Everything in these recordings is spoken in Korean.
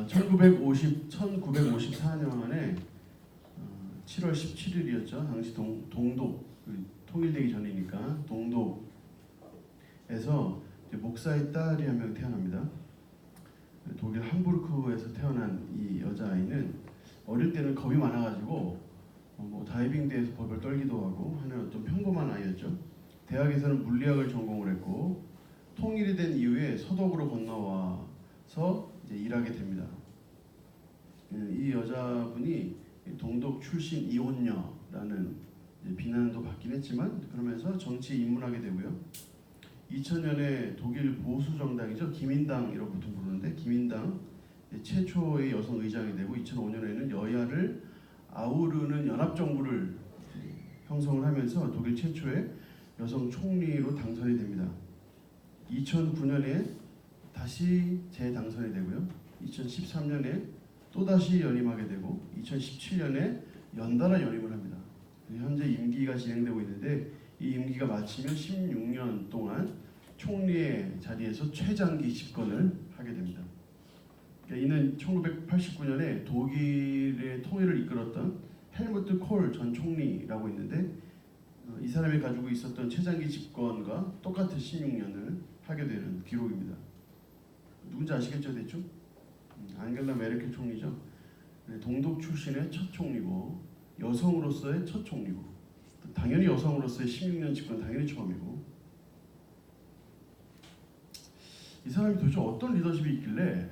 1954년에 7월 17일이었죠. 당시 동독 통일되기 전이니까 동독에서 목사의 딸이 한 명 태어납니다. 독일 함부르크에서 태어난 이 여자아이는 어릴 때는 겁이 많아가지고 다이빙 대회에서 벌벌 떨기도 하고 하는 어떤 평범한 아이였죠. 대학에서는 물리학을 전공을 했고 통일이 된 이후에 서독으로 건너와서 이제 일하게 됩니다. 이 여자분이 동독 출신 이혼녀라는 비난도 받긴 했지만 그러면서 정치에 입문하게 되고요. 2000년에 독일 보수 정당이죠. 기민당이라고 보통 부르는데 기민당 최초의 여성 의장이 되고 2005년에는 여야를 아우르는 연합정부를 형성을 하면서 독일 최초의 여성 총리로 당선이 됩니다. 2009년에 다시 재당선이 되고요. 2013년에 또다시 연임하게 되고 2017년에 연달아 연임을 합니다. 현재 임기가 진행되고 있는데 이 임기가 마치면 16년 동안 총리의 자리에서 최장기 집권을 하게 됩니다. 이는 1989년에 독일의 통일을 이끌었던 헬무트 콜 전 총리라고 있는데 이 사람이 가지고 있었던 최장기 집권과 똑같은 16년을 하게 되는 기록입니다. 누군지 아시겠죠, 대충? 앙겔라 메르켈 총리죠. 동독 출신의 첫 총리고 여성으로서의 첫 총리고 당연히 여성으로서의 16년 집권 당연히 처음이고 이 사람이 도대체 어떤 리더십이 있길래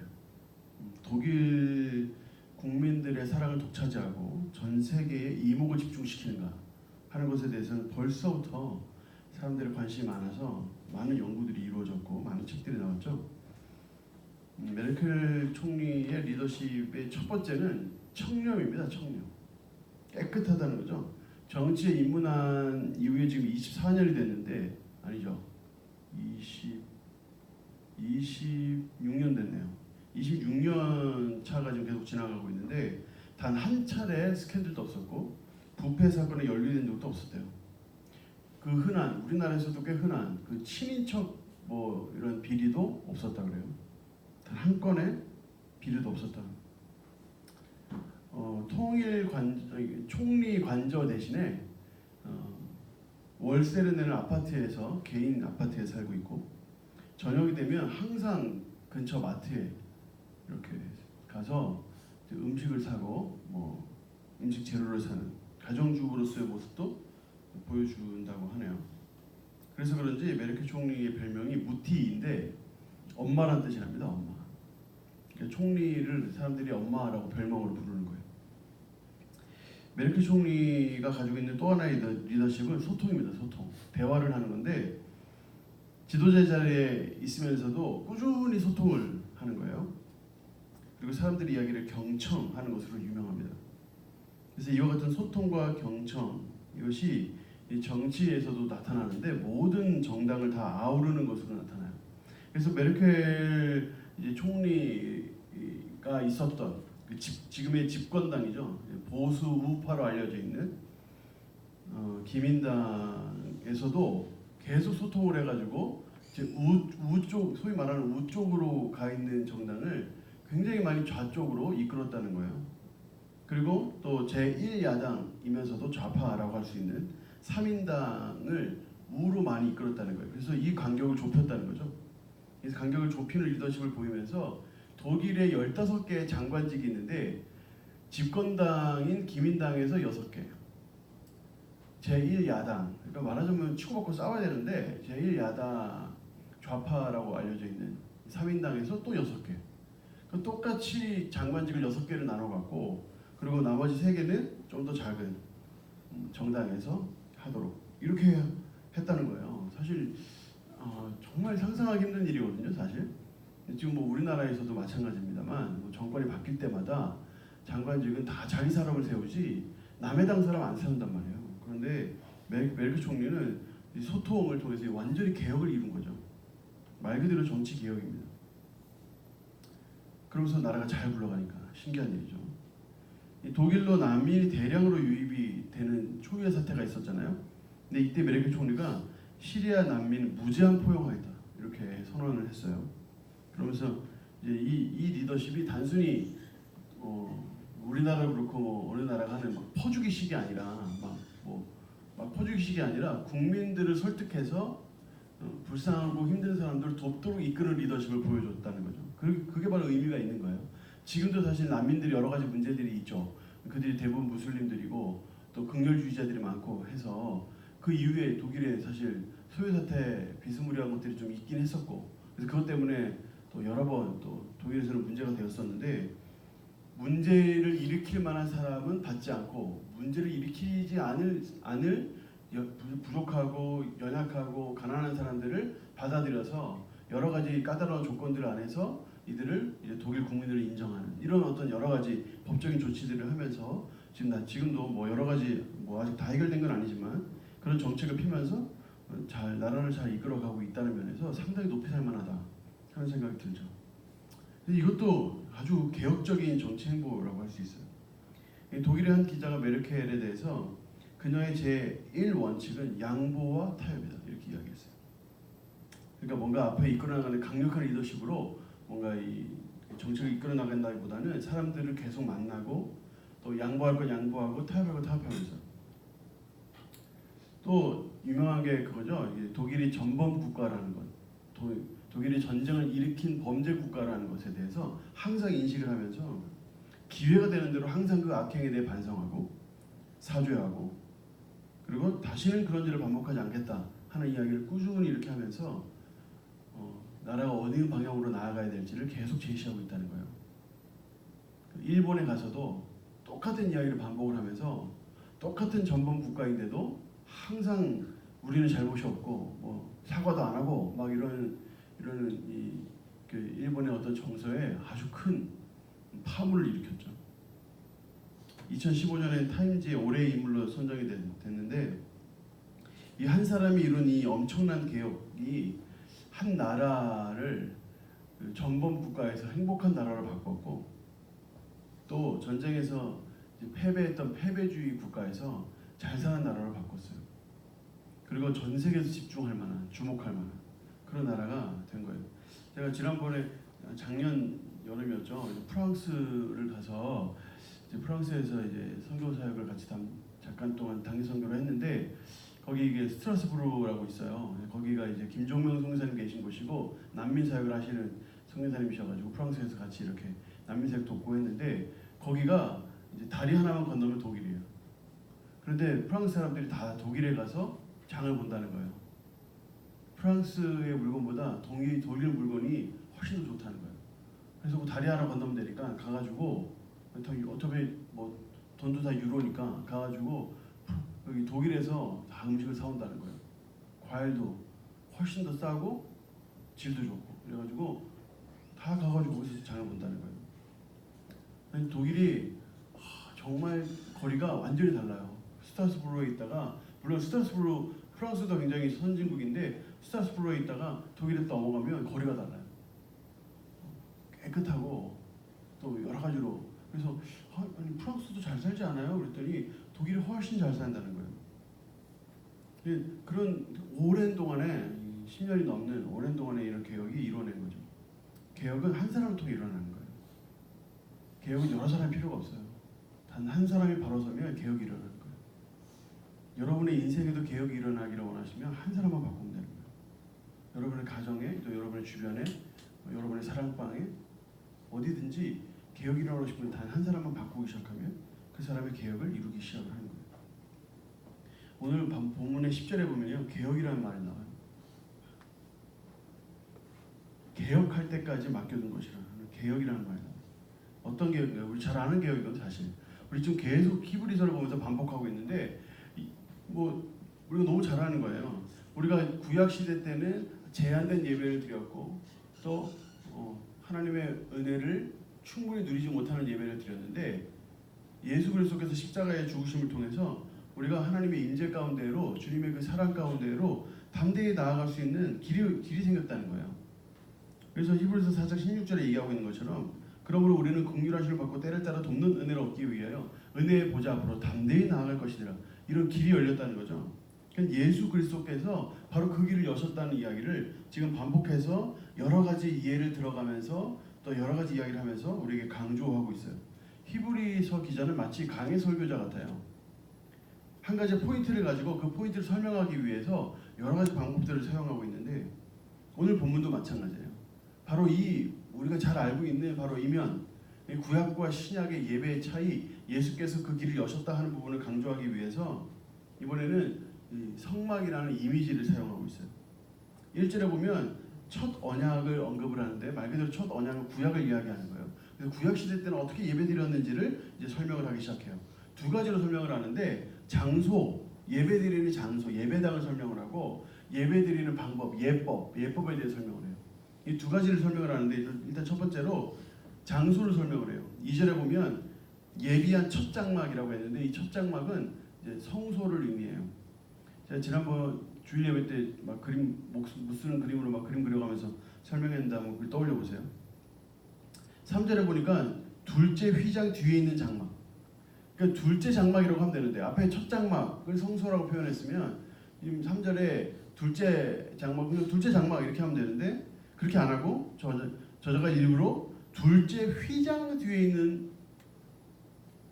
독일 국민들의 사랑을 독차지하고 전 세계에 이목을 집중시키는가 하는 것에 대해서는 벌써부터 사람들의 관심이 많아서 많은 연구들이 이루어졌고 많은 책들이 나왔죠. 메르켈 총리의 리더십의 첫 번째는 청렴입니다. 청렴. 깨끗하다는 거죠. 정치에 입문한 이후에 지금 24년이 됐는데 아니죠. 26년 됐네요. 26년 차가 지금 계속 지나가고 있는데 단 한 차례 스캔들도 없었고 부패 사건에 연루된 적도 없었대요. 그 흔한 우리나라에서도 꽤 흔한 그 친인척 이런 비리도 없었다 그래요. 단 한 건의 비리도 없었다. 총리 관저 대신에 월세를 내는 아파트에서 개인 아파트에 살고 있고 저녁이 되면 항상 근처 마트에 이렇게 가서 음식을 사고 음식 재료를 사는 가정주부로서의 모습도 보여준다고 하네요. 그래서 그런지 메르켈 총리의 별명이 무티인데 엄마란 뜻이 납니다. 엄마. 그러니까 총리를 사람들이 엄마라고 별명으로 부르는 거예요. 메르켈 총리가 가지고 있는 또 하나의 리더십은 소통입니다. 소통. 대화를 하는 건데 지도자 자리에 있으면서도 꾸준히 소통을 하는 거예요. 그리고 사람들의 이야기를 경청하는 것으로 유명합니다. 그래서 이와 같은 소통과 경청 이것이 정치에서도 나타나는데 모든 정당을 다 아우르는 것으로 나타나요. 그래서 메르켈 총리가 있었던 지금의 집권당이죠. 보수 우파로 알려져 있는 기민당에서도 계속 소통을 해가지고 우쪽 소위 말하는 우쪽으로 가 있는 정당을 굉장히 많이 좌쪽으로 이끌었다는 거예요. 그리고 또 제1야당이면서도 좌파라고 할 수 있는 3인당을 우로 많이 이끌었다는 거예요. 그래서 이 간격을 좁혔다는 거죠. 그래서 간격을 좁히는 리더십을 보이면서 독일에 15개의 장관직이 있는데 집권당인 기민당에서 6개 제1야당 그러니까 말하자면 치고받고 싸워야 되는데 제1야당 좌파라고 알려져 있는 3인당에서 또 6개 똑같이 장관직을 6개를 나눠갖고 그리고 나머지 3개는 좀 더 작은 정당에서 하도록 이렇게 했다는 거예요. 사실 정말 상상하기 힘든 일이거든요. 사실 지금 우리나라에서도 마찬가지입니다만 정권이 바뀔 때마다 장관직은 다 자기 사람을 세우지 남의 당 사람 안 세운단 말이에요. 그런데 메르켈 총리는 이 소통을 통해서 완전히 개혁을 이룬 거죠. 말 그대로 정치 개혁입니다. 그러면서 나라가 잘 굴러가니까 신기한 일이죠. 독일로 난민이 대량으로 유입이 되는 초유의 사태가 있었잖아요. 근데 이때 메르켈 총리가 시리아 난민 무제한 포용하겠다 이렇게 선언을 했어요. 그러면서 이제 이 리더십이 단순히 우리나라도 그렇고 뭐 어느 나라가 하는 막 퍼주기식이 아니라 막 퍼주기식이 아니라 국민들을 설득해서 불쌍하고 힘든 사람들을 돕도록 이끄는 리더십을 보여줬다는 거죠. 그게 바로 의미가 있는 거예요. 지금도 사실 난민들이 여러 가지 문제들이 있죠. 그들이 대부분 무슬림들이고 또 극렬주의자들이 많고 해서 그 이후에 독일에 사실 소요 사태 비스무리한 것들이 좀 있긴 했었고, 그래서 그것 때문에 또 여러 번 또 독일에서는 문제가 되었었는데, 문제를 일으킬 만한 사람은 받지 않고 문제를 일으키지 않을 부족하고 연약하고 가난한 사람들을 받아들여서 여러 가지 까다로운 조건들 안에서 이들을 이제 독일 국민으로 인정하는 이런 어떤 여러 가지 법적인 조치들을 하면서 지금도 뭐 여러 가지 뭐 아직 다 해결된 건 아니지만 그런 정책을 피면서 나라를 잘 이끌어가고 있다는 면에서 상당히 높이 살만하다 하는 생각이 들죠. 이것도 아주 개혁적인 정치 행보라고 할 수 있어요. 독일의 한 기자가 메르켈에 대해서 그녀의 제1원칙은 양보와 타협이다 이렇게 이야기했어요. 그러니까 뭔가 앞에 이끌어나가는 강력한 리더십으로 뭔가 이 정책을 이끌어 나간다기보다는 사람들을 계속 만나고 또 양보할 건 양보하고 타협할 건 타협하면서, 또 유명한 게 그거죠. 독일이 전범 국가라는 것, 독일이 전쟁을 일으킨 범죄 국가라는 것에 대해서 항상 인식을 하면서 기회가 되는 대로 항상 그 악행에 대해 반성하고 사죄하고 그리고 다시는 그런 일을 반복하지 않겠다 하는 이야기를 꾸준히 이렇게 하면서 나라가 어느 방향으로 나아가야 될지를 계속 제시하고 있다는 거예요. 일본에 가서도 똑같은 이야기를 반복을 하면서 똑같은 전범 국가인데도 항상 우리는 잘못이 없고 뭐 사과도 안 하고 막 이러는 그 일본의 어떤 정서에 아주 큰 파문을 일으켰죠. 2015년에 타임지의 올해의 인물로 선정이 됐는데, 이 한 사람이 이룬 이 엄청난 개혁이 한 나라를 그 전범 국가에서 행복한 나라로 바꿨고, 또 전쟁에서 패배했던 패배주의 국가에서 잘 사는 나라로 바꿨어요. 그리고 전 세계에서 집중할 만한, 주목할 만한 그런 나라가 된 거예요. 제가 지난번에 작년 여름이었죠. 프랑스를 가서 프랑스에서 이제 선교 사역을 같이 잠깐 동안 단기 선교를 했는데, 거기 이게 스트라스부르라고 있어요. 거기가 이제 김종명 선교사님 계신 곳이고 난민 사역을 하시는 선교사님이셔가지고 프랑스에서 같이 이렇게 난민 사역 돕고 했는데, 거기가 이제 다리 하나만 건너면 독일이에요. 그런데 프랑스 사람들이 다 독일에 가서 장을 본다는 거예요. 프랑스의 물건보다 독일 물건이 훨씬 더 좋다는 거예요. 그래서 그 다리 하나 건너면 되니까 가가지고, 어차피 뭐 돈도 다 유로니까 가가지고 여기 독일에서 다 음식을 사온다는 거예요. 과일도 훨씬 더 싸고 질도 좋고, 그래가지고 다 가가지고 거기서 장을 본다는 거예요. 독일이 정말 거리가 완전히 달라요. 스트라스부르에 있다가, 물론 스트라스부르 프랑스도 굉장히 선진국인데 스트라스부르에 있다가 독일에 넘어가면 거리가 달라요. 깨끗하고 또 여러 가지로. 그래서 아니 프랑스도 잘 살지 않아요? 그랬더니 독일이 훨씬 잘 산다는 거예요. 그런 오랜 동안에 10년이 넘는 오랜 동안에 이런 개혁이 이루어낸 거죠. 개혁은 한 사람을 통해 일어나는 거예요. 개혁은 여러 사람이 필요가 없어요. 단 한 사람이 바로 서면 개혁이 일어나는 거예요. 여러분의 인생에도 개혁이 일어나기를 원하시면 한 사람만 바꾸면 되는 거예요. 여러분의 가정에, 또 여러분의 주변에, 여러분의 사랑방에 어디든지 개혁이 일어나고 싶으면 단 한 사람만 바꾸기 시작하면 그 사람의 개혁을 이루기 시작을 하는 거예요. 오늘 본문의 10절에 보면요, 개혁이라는 말이 나와요. 개혁할 때까지 맡겨둔 것이라. 개혁이라는 말이 나와요. 어떤 개혁인가요? 우리 잘 아는 개혁이거든 사실. 우리 지금 계속 히브리서를 보면서 반복하고 있는데, 우리가 너무 잘 아는 거예요. 우리가 구약 시대 때는 제한된 예배를 드렸고, 또 하나님의 은혜를 충분히 누리지 못하는 예배를 드렸는데, 예수 그리스도께서 십자가의 죽으심을 통해서 우리가 하나님의 임재 가운데로, 주님의 그 사랑 가운데로 담대히 나아갈 수 있는 길이 생겼다는 거예요. 그래서 히브리서 4장 16절에 얘기하고 있는 것처럼, 그러므로 우리는 긍휼하심을 받고 때를 따라 돕는 은혜를 얻기 위하여 은혜의 보좌 앞으로 담대히 나아갈 것이니라. 이런 길이 열렸다는 거죠. 그러니까 예수 그리스도께서 바로 그 길을 여셨다는 이야기를 지금 반복해서 여러 가지 이해를 들어가면서 또 여러 가지 이야기를 하면서 우리에게 강조하고 있어요. 히브리서 기자는 마치 강의 설교자 같아요. 한 가지 포인트를 가지고 그 포인트를 설명하기 위해서 여러 가지 방법들을 사용하고 있는데 오늘 본문도 마찬가지예요. 바로 이 우리가 잘 알고 있는 바로 이면 구약과 신약의 예배의 차이, 예수께서 그 길을 여셨다 하는 부분을 강조하기 위해서 이번에는 이 성막이라는 이미지를 사용하고 있어요. 1절에 보면 첫 언약을 언급을 하는데 말 그대로 첫 언약은 구약을 이야기하는 거예요. 그래서 구약 시대 때는 어떻게 예배드렸는지를 이제 설명을 하기 시작해요. 두 가지로 설명을 하는데 장소, 예배드리는 장소, 예배당을 설명을 하고 예배드리는 방법, 예법에 대해 설명을 해요. 이 두 가지를 설명을 하는데 일단 첫 번째로 장소를 설명을 해요. 2절에 보면 예비한 첫 장막이라고 했는데 이 첫 장막은 이제 성소를 의미해요. 제가 지난번 주일 예배 때 막 그림 못 쓰는 그림으로 막 그림 그려가면서 설명했는데 한번 그걸 떠올려 보세요. 3절에 보니까 둘째 휘장 뒤에 있는 장막. 그러니까 둘째 장막이라고 하면 되는데 앞에 첫 장막을 성소라고 표현했으면 지금 3절에 둘째 장막 이렇게 하면 되는데 그렇게 안 하고 저자가 일부러 둘째 휘장 뒤에 있는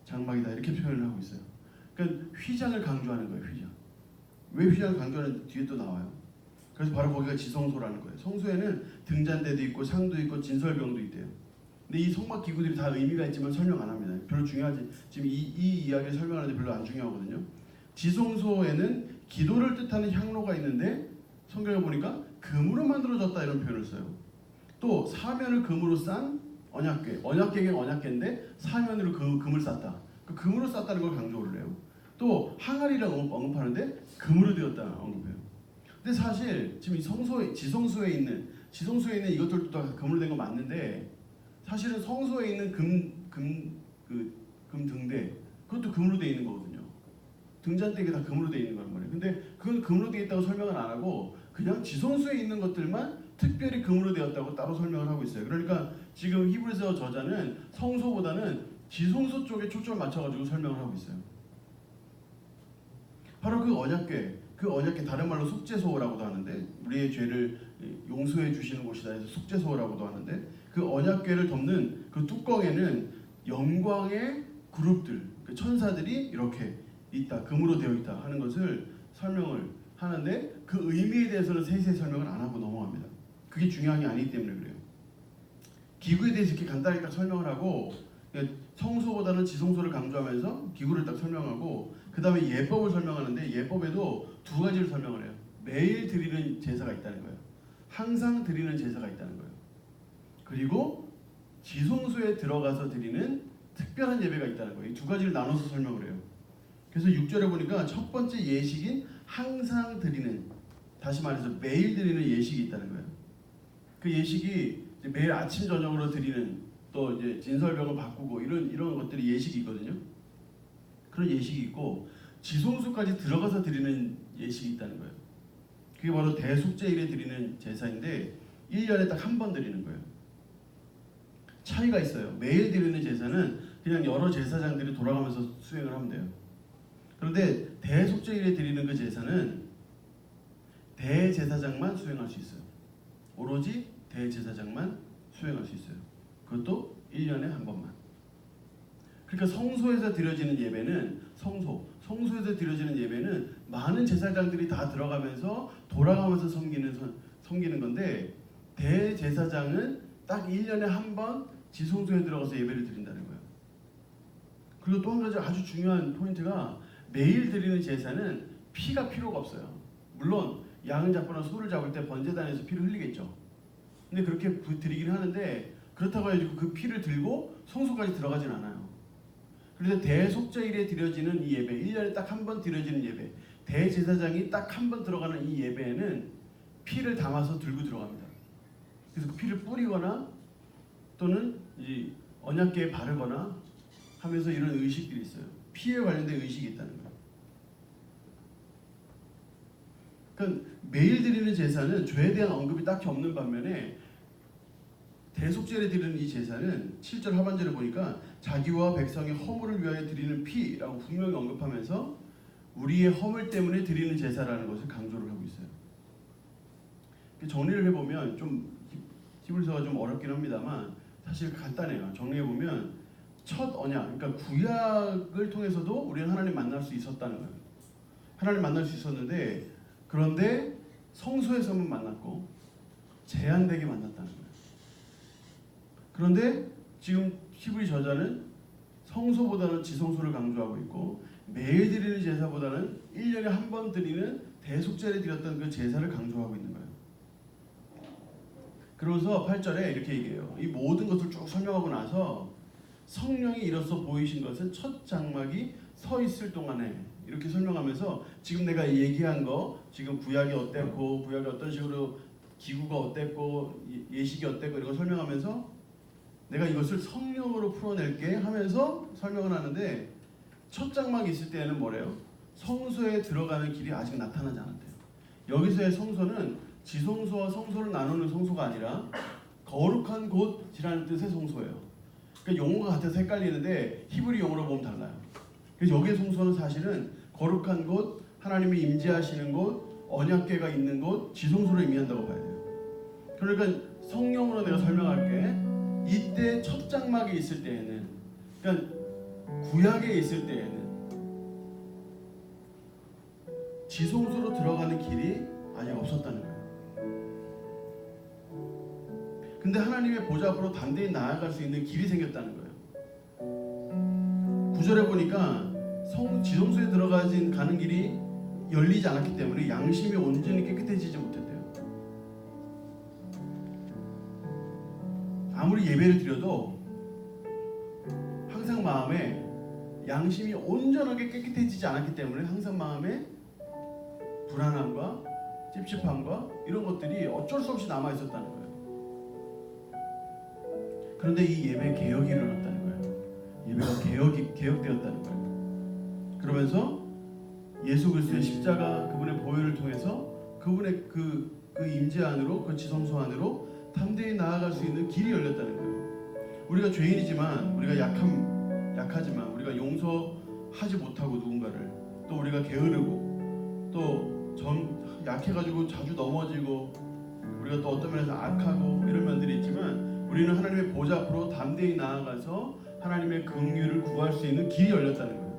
장막이다 이렇게 표현을 하고 있어요. 그러니까 휘장을 강조하는 거예요. 휘장. 왜 휘장을 강조하는 뒤에 또 나와요. 그래서 바로 거기가 지성소라는 거예요. 성소에는 등잔대도 있고 상도 있고 진설병도 있대요. 근데 이 성막 기구들이 다 의미가 있지만 설명 안 합니다. 별로 중요하지. 지금 이 이야기를 설명하는데 별로 안 중요하거든요. 지성소에는 기도를 뜻하는 향로가 있는데 성경에 보니까 금으로 만들어졌다 이런 표현을 써요. 또 사면을 금으로 싼 언약궤. 언약궤가 언약궤인데 사면으로 금을 쌌다. 그 금으로 쌌다는 걸 강조를 해요. 또 항아리라고 언급하는데 금으로 되었다 언급해요. 근데 사실 지금 이 지성소에 있는 이것들도 다 금으로 된 거 맞는데 사실은 성소에 있는 금 등대 그것도 금으로 되어 있는 거거든요. 등잔대가 다 금으로 되어 있는 거란 말이에요. 근데 그건 금으로 되어 있다고 설명을 안 하고 그냥 지성소에 있는 것들만 특별히 금으로 되었다고 따로 설명을 하고 있어요. 그러니까 지금 히브리서 저자는 성소보다는 지성소 쪽에 초점을 맞춰가지고 설명을 하고 있어요. 바로 그 언약궤 다른 말로 속죄소라고도 하는데 우리의 죄를 용서해 주시는 곳이다 해서 속죄소라고도 하는데 그 언약궤를 덮는 그 뚜껑에는 영광의 그룹들, 그 천사들이 이렇게 있다, 금으로 되어 있다 하는 것을 설명을 하는데 그 의미에 대해서는 세세히 설명을 안 하고 넘어갑니다. 그게 중요한 게 아니기 때문에 그래요. 기구에 대해서 이렇게 간단히 딱 설명을 하고 성소보다는 지성소를 강조하면서 기구를 딱 설명하고 그 다음에 예법을 설명하는데 예법에도 두 가지를 설명을 해요. 매일 드리는 제사가 있다는 거예요. 항상 드리는 제사가 있다는 거예요. 그리고 지성소에 들어가서 드리는 특별한 예배가 있다는 거예요. 이 두 가지를 나눠서 설명을 해요. 그래서 6절에 보니까 첫 번째 예식인 항상 드리는, 다시 말해서 매일 드리는 예식이 있다는 거예요. 그 예식이 이제 매일 아침 저녁으로 드리는, 또 이제 진설병을 바꾸고 이런 것들이 예식이 있거든요. 그런 예식이 있고 지성소까지 들어가서 드리는 예식이 있다는 거예요. 그게 바로 대속죄일에 드리는 제사인데 1년에 딱 한 번 드리는 거예요. 차이가 있어요. 매일 드리는 제사는 그냥 여러 제사장들이 돌아가면서 수행을 하면 돼요. 그런데 대속죄일에 드리는 그 제사는 대제사장만 수행할 수 있어요. 오로지 대제사장만 수행할 수 있어요. 그것도 1년에 한 번만. 그러니까 성소에서 드려지는 예배는 성소에서 드려지는 예배는 많은 제사장들이 다 들어가면서 돌아가면서 섬기는 건데 대제사장은 딱 1년에 한 번 지성소에 들어가서 예배를 드린다는 거예요. 그리고 또 한 가지 아주 중요한 포인트가 매일 드리는 제사는 피가 필요가 없어요. 물론 양을 잡거나 소를 잡을 때 번제단에서 피를 흘리겠죠. 근데 그렇게 드리긴 하는데 그렇다고 해가지고 그 피를 들고 성소까지 들어가진 않아요. 그래서 대속죄일에 드려지는 이 예배, 1년에 딱 한 번 드려지는 예배, 대제사장이 딱 한 번 들어가는 이 예배에는 피를 담아서 들고 들어갑니다. 그래서 그 피를 뿌리거나 또는 이 언약궤에 바르거나 하면서 이런 의식들이 있어요. 피에 관련된 의식이 있다는 거예요. 그러니까 매일 드리는 제사는 죄에 대한 언급이 딱히 없는 반면에 대속죄에 드리는 이 제사는 7절 하반절에 보니까 자기와 백성의 허물을 위하여 드리는 피라고 분명히 언급하면서 우리의 허물 때문에 드리는 제사라는 것을 강조를 하고 있어요. 정리를 해보면 좀 히브리서가 좀 어렵긴 합니다만 사실 간단해요. 정리해 보면 첫 언약, 그러니까 구약을 통해서도 우리는 하나님 만날 수 있었다는 거예요. 하나님 만날 수 있었는데 그런데 성소에서만 만났고 제한되게 만났다는 거예요. 그런데 지금 히브리 저자는 성소보다는 지성소를 강조하고 있고 매일 드리는 제사보다는 1년에 한 번 드리는 대속제를 드렸던 그 제사를 강조하고 있는 거예요. 그러면서 8절에 이렇게 얘기해요. 이 모든 것을 쭉 설명하고 나서 성령이 이로써 보이신 것은 첫 장막이 서 있을 동안에 이렇게 설명하면서 지금 내가 얘기한 거 지금 구약이 어땠고 구약이 어떤 식으로 기구가 어땠고 예식이 어땠고 이런 거 설명하면서 내가 이것을 성령으로 풀어낼게 하면서 설명을 하는데 첫 장막이 있을 때는 뭐래요? 성소에 들어가는 길이 아직 나타나지 않았대요. 여기서의 성소는 지성소와 성소를 나누는 성소가 아니라 거룩한 곳이라는 뜻의 성소예요. 그러니까 용어가 같아서 헷갈리는데 히브리 용어로 보면 달라요. 그래서 여기의 성소는 사실은 거룩한 곳, 하나님이 임재하시는 곳, 언약궤가 있는 곳, 지성소를 의미한다고 봐야 돼요. 그러니까 성령으로 내가 설명할게. 이때 첫 장막에 있을 때에는, 그러니까 구약에 있을 때에는 지성소로 들어가는 길이 아직 없었다는 거예요. 근데 하나님의 보좌 앞으로 담대히 나아갈 수 있는 길이 생겼다는 거예요. 9절에 보니까 지성소에 가는 길이 열리지 않았기 때문에 양심이 온전히 깨끗해지지 못했대요. 아무리 예배를 드려도 항상 마음에 양심이 온전하게 깨끗해지지 않았기 때문에 항상 마음에 불안함과 찝찝함과 이런 것들이 어쩔 수 없이 남아 있었다는 거예요. 그런데 이 예배 개혁이 일어났다는 거예요. 예배가 개혁되었다는 거예요. 그러면서 예수 그리스도의 십자가 그분의 보혈을 통해서 그분의 그 임재 안으로 그 지성소 안으로 담대히 나아갈 수 있는 길이 열렸다는 거예요. 우리가 죄인이지만 우리가 약하지만 우리가 용서하지 못하고 누군가를 또 우리가 게으르고 또 약해가지고 자주 넘어지고 우리가 또 어떤 면에서 악하고 이런 면들이 있지만 우리는 하나님의 보좌 앞으로 담대히 나아가서 하나님의 긍휼을 구할 수 있는 길이 열렸다는 거예요.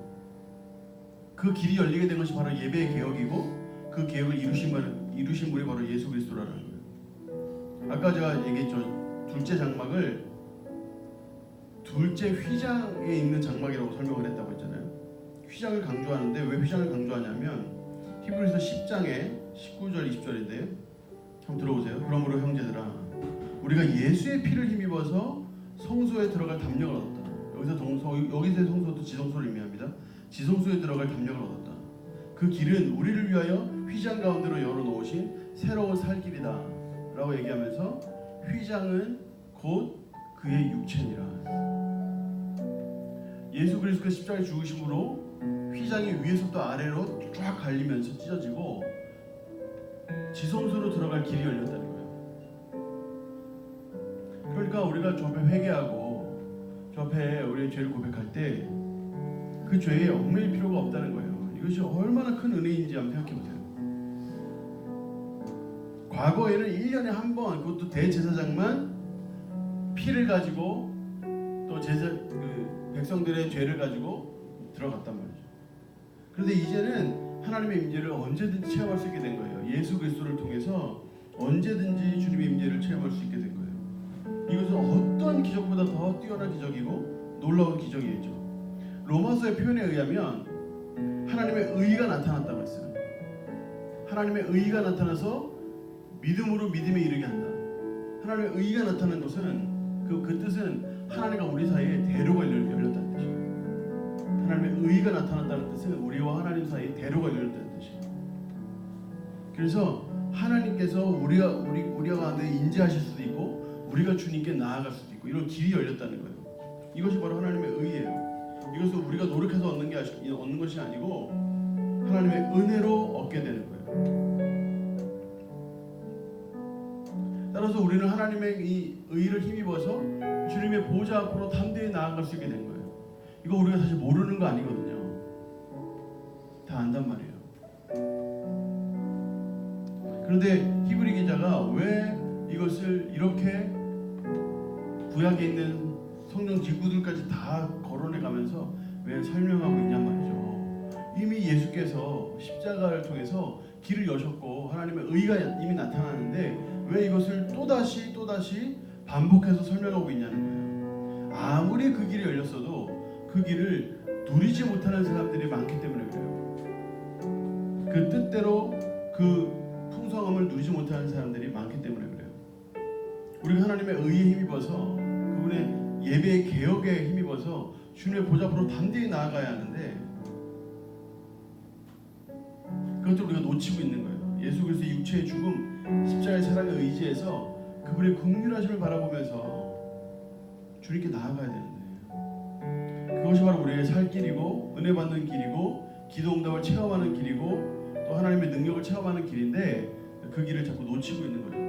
그 길이 열리게 된 것이 바로 예배의 개혁이고 그 개혁을 이루신 분이 바로 예수 그리스도라는 거예요. 아까 제가 얘기했죠. 둘째 장막을 둘째 휘장에 있는 장막이라고 설명을 했다고 했잖아요. 휘장을 강조하는데 왜 휘장을 강조하냐면 히브리서 10장에 19절 20절인데요. 한번 들어보세요. 그러므로 형제들아 우리가 예수의 피를 힘입어서 성소에 들어갈 담력을 얻었다. 여기서의 성소도 지성소를 의미합니다. 지성소에 들어갈 담력을 얻었다. 그 길은 우리를 위하여 휘장 가운데로 열어놓으신 새로운 살 길이다 라고 얘기하면서 휘장은 곧 그의 육체니라. 예수 그리스도의 십자가의 죽으심으로 휘장이 위에서부터 아래로 쫙 갈리면서 찢어지고 지성소로 들어갈 길이 열렸다는 거예요. 그러니까 우리가 주 앞에 회개하고 주 앞에 우리의 죄를 고백할 때 그 죄에 얽매일 필요가 없다는 거예요. 이것이 얼마나 큰 은혜인지 한번 생각해 보세요. 과거에는 1년에 한 번 그것도 대제사장만 피를 가지고 또 백성들의 죄를 가지고 들어갔단 말이죠. 그런데 이제는 하나님의 임재를 언제든지 체험할 수 있게 된 거예요. 예수 그리스도를 통해서 언제든지 주님의 임재를 체험할 수 있게 된 거예요. 이것은 어떤 기적보다 더 뛰어난 기적이고 놀라운 기적이죠. 로마서의 표현에 의하면 하나님의 의가 나타났다고 했어요. 하나님의 의가 나타나서 믿음으로 믿음에 이르게 한다. 하나님의 의가 나타난 것은 그 뜻은 하나님과 우리 사이에 대로가 열렸다는 뜻이에요. 하나님의 의가 나타났다는 뜻은 우리와 하나님 사이에 대로가 열렸다는 뜻이에요. 그래서 하나님께서 우리가 가운데 인재하실 수도 있고 우리가 주님께 나아갈 수도 있고 이런 길이 열렸다는 거예요. 이것이 바로 하나님의 의예요. 이것은 우리가 노력해서 얻는 것이 아니고 하나님의 은혜로 얻게 되는 거예요. 따라서 우리는 하나님의 이 의를 힘입어서 주님의 보좌 앞으로 담대히 나아갈 수 있게 된 거예요. 이거 우리가 사실 모르는 거 아니거든요. 다 안단 말이에요. 그런데 히브리 기자가 왜 이것을 이렇게 구약에 있는 성경 직구들까지 다 거론해가면서 왜 설명하고 있냔 말이죠. 이미 예수께서 십자가를 통해서 길을 여셨고 하나님의 의가 이미 나타나는데 왜 이것을 또다시 반복해서 설명하고 있냐는 거예요. 아무리 그 길이 열렸어도 그 길을 누리지 못하는 사람들이 많기 때문에 그래요. 그 뜻대로 그 풍성함을 누리지 못하는 사람들이 많기 때문에 그래요. 우리가 하나님의 의에 힘입어서 그분의 예배의 개혁에 힘입어서 주님의 보좌 앞으로 담대히 나아가야 하는데 그것도 우리가 놓치고 있는 거예요. 예수 그리스도의 육체의 죽음, 십자가의 사랑에 의지해서 그분의 긍휼하심을 바라보면서 주님께 나아가야 되는데 그것이 바로 우리의 살 길이고 은혜 받는 길이고 기도 응답을 체험하는 길이고 또 하나님의 능력을 체험하는 길인데 그 길을 자꾸 놓치고 있는 거죠.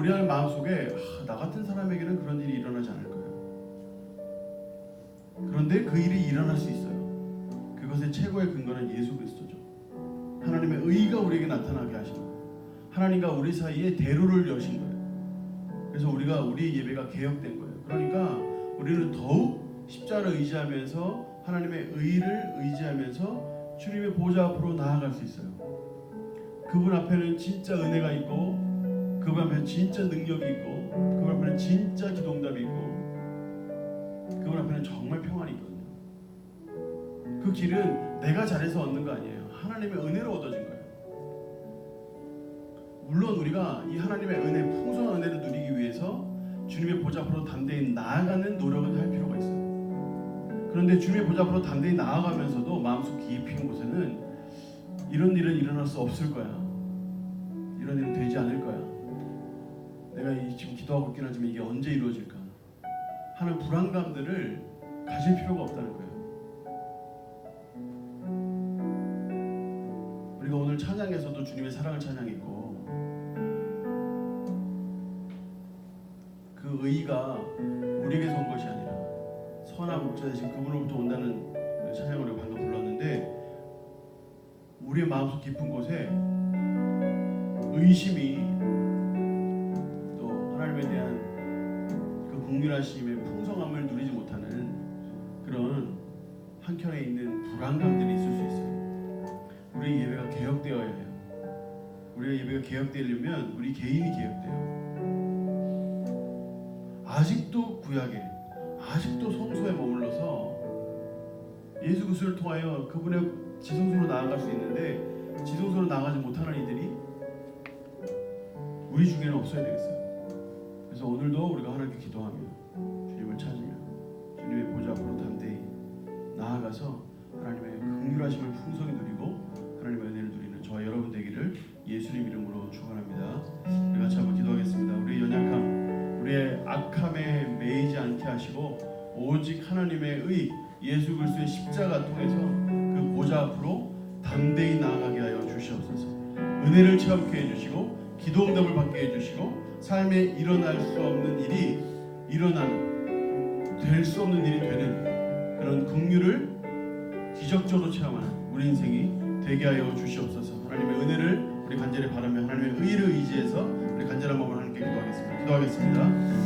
우리의 마음속에 나 같은 사람에게는 그런 일이 일어나지 않을 거예요. 그런데 그 일이 일어날 수 있어요. 그것의 최고의 근거는 예수 그리스도죠. 하나님의 의가 우리에게 나타나게 하신 거예요. 하나님과 우리 사이에 대로를 여신 거예요. 그래서 우리의 예배가 개혁된 거예요. 그러니까 우리는 더욱 십자가를 의지하면서 하나님의 의를 의지하면서 주님의 보좌 앞으로 나아갈 수 있어요. 그분 앞에는 진짜 은혜가 있고 그분 앞에는 진짜 능력이 있고 그분 앞에는 진짜 기도응답이 있고 그분 앞에는 정말 평안이 있거든요. 그 길은 내가 잘해서 얻는 거 아니에요. 하나님의 은혜로 얻어진 거예요. 물론 우리가 이 하나님의 은혜, 풍성한 은혜를 누리기 위해서 주님의 보좌 앞으로 담대히 나아가는 노력은 할 필요가 있어요. 그런데 주님의 보좌 앞으로 담대히 나아가면서도 마음속 깊이 있는 곳에는 이런 일은 일어날 수 없을 거야. 이런 일은 되지 않을 거야. 내가 지금 기도하고 있긴 하지만 이게 언제 이루어질까 하는 불안감들을 가질 필요가 없다는 거예요. 우리가 오늘 찬양에서도 주님의 사랑을 찬양했고 그 의의가 우리에게서 온 것이 아니라 선한 목자 되신 그분으로부터 온다는 찬양을 우리가 방금 불렀는데 우리의 마음속 깊은 곳에 의심이 또 하나님에 대한 그 긍휼하심의 풍성함을 누리지 못하는 그런 한켠에 있는 불안감들이 있을 수 있어요. 우리의 예배가 개혁되어야 해요. 우리의 예배가 개혁되려면 우리 개인이 개혁돼요. 아직도 구약에 아직도 성소에 머물러서 예수 그리스도를 통하여 그분의 지성소로 나아갈 수 있는데 지성소로 나아가지 못하는 이들이 우리 중에는 없어야 되겠어요. 그래서 오늘도 우리가 하나님께 기도하며 주님을 찾으며 주님의 보좌 앞으로 담대히 나아가서 하나님의 긍휼하심을 풍성히 누리고 하나님의 은혜를 누리는 저와 여러분 되기를 예수님 이름으로 축원합니다. 우리 같이 한번 기도하겠습니다. 우리의 연약함, 우리의 악함에 매이지 않게 하시고 오직 하나님의 의 예수 그리스도의 십자가 통해서 그 보좌 앞으로 담대히 나아가게 하여 주시옵소서. 은혜를 체험케 해주시고 기도 응답을 받게 해주시고 삶에 일어날 수 없는 일이 일어나는 될 수 없는 일이 되는 그런 긍휼을 기적적으로 체험하는 우리 인생이 되게 하여 주시옵소서. 하나님의 은혜를 우리 간절히 바라며 하나님의 의를 의지해서 우리 간절한 마음으로 하나님께 기도하겠습니다.